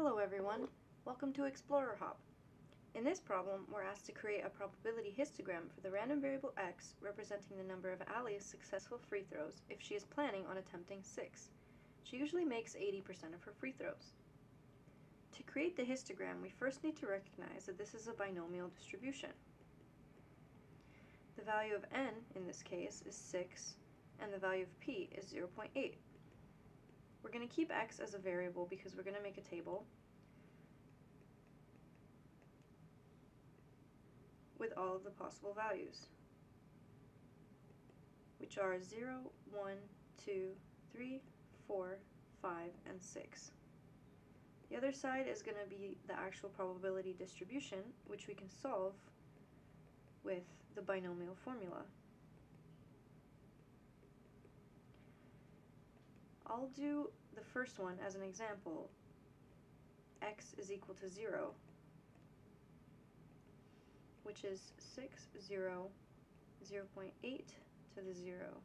Hello everyone, welcome to Explorer Hop. In this problem, we're asked to create a probability histogram for the random variable x representing the number of Allie's successful free throws if she is planning on attempting 6. She usually makes 80% of her free throws. To create the histogram, we first need to recognize that this is a binomial distribution. The value of n, in this case, is 6, and the value of p is 0.8. We're going to keep x as a variable because we're going to make a table with all of the possible values, which are 0, 1, 2, 3, 4, 5, and 6. The other side is going to be the actual probability distribution, which we can solve with the binomial formula. I'll do the first one as an example. X is equal to 0, which is 6, 0, 0.8 to the 0,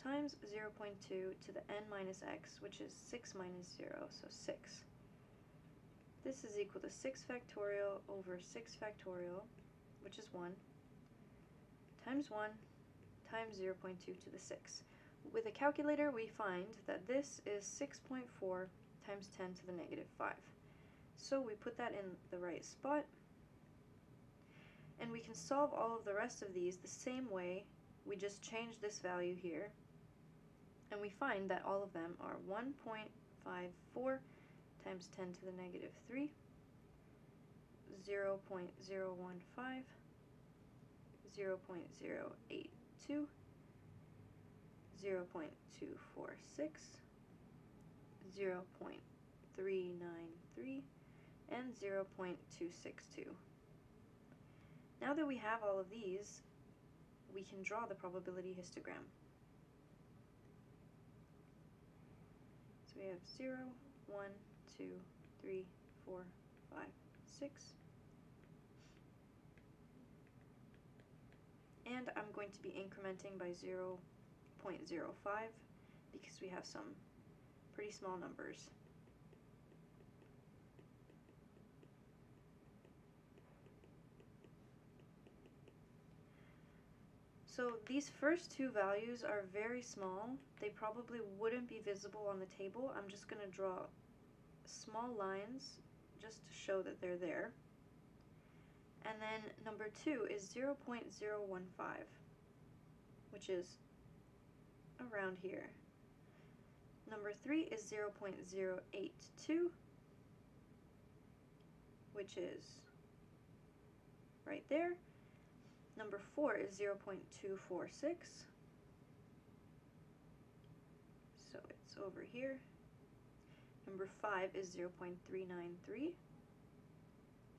times 0.2 to the n minus x, which is 6 minus 0, so 6. This is equal to 6 factorial over 6 factorial, which is 1, times 1, times 0.2 to the 6. With a calculator, we find that this is 6.4 times 10 to the negative 5. So we put that in the right spot, and we can solve all of the rest of these the same way. We just change this value here, and we find that all of them are 1.54 times 10 to the negative 3, 0.015, 0.082, 0.246, 0.393, and 0.262. Now that we have all of these, we can draw the probability histogram. So we have 0, 1, 2, 3, 4, 5, 6. And I'm going to be incrementing by 0.05 because we have some pretty small numbers. So these first two values are very small. They probably wouldn't be visible on the table. I'm just going to draw small lines just to show that they're there. And then number 2 is 0.015, which is around here. Number 3 is 0.082, which is right there. Number 4 is 0.246, so it's over here. Number 5 is 0.393,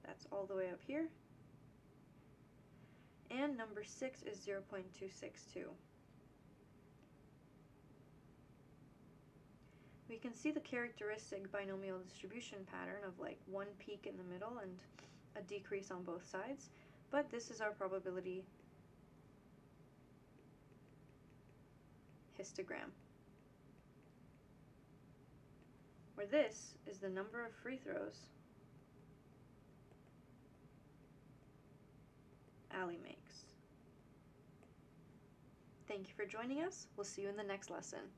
that's all the way up here. And number 6 is 0.262. We can see the characteristic binomial distribution pattern of like one peak in the middle and a decrease on both sides, but this is our probability histogram, where this is the number of free throws Allie makes. Thank you for joining us. We'll see you in the next lesson.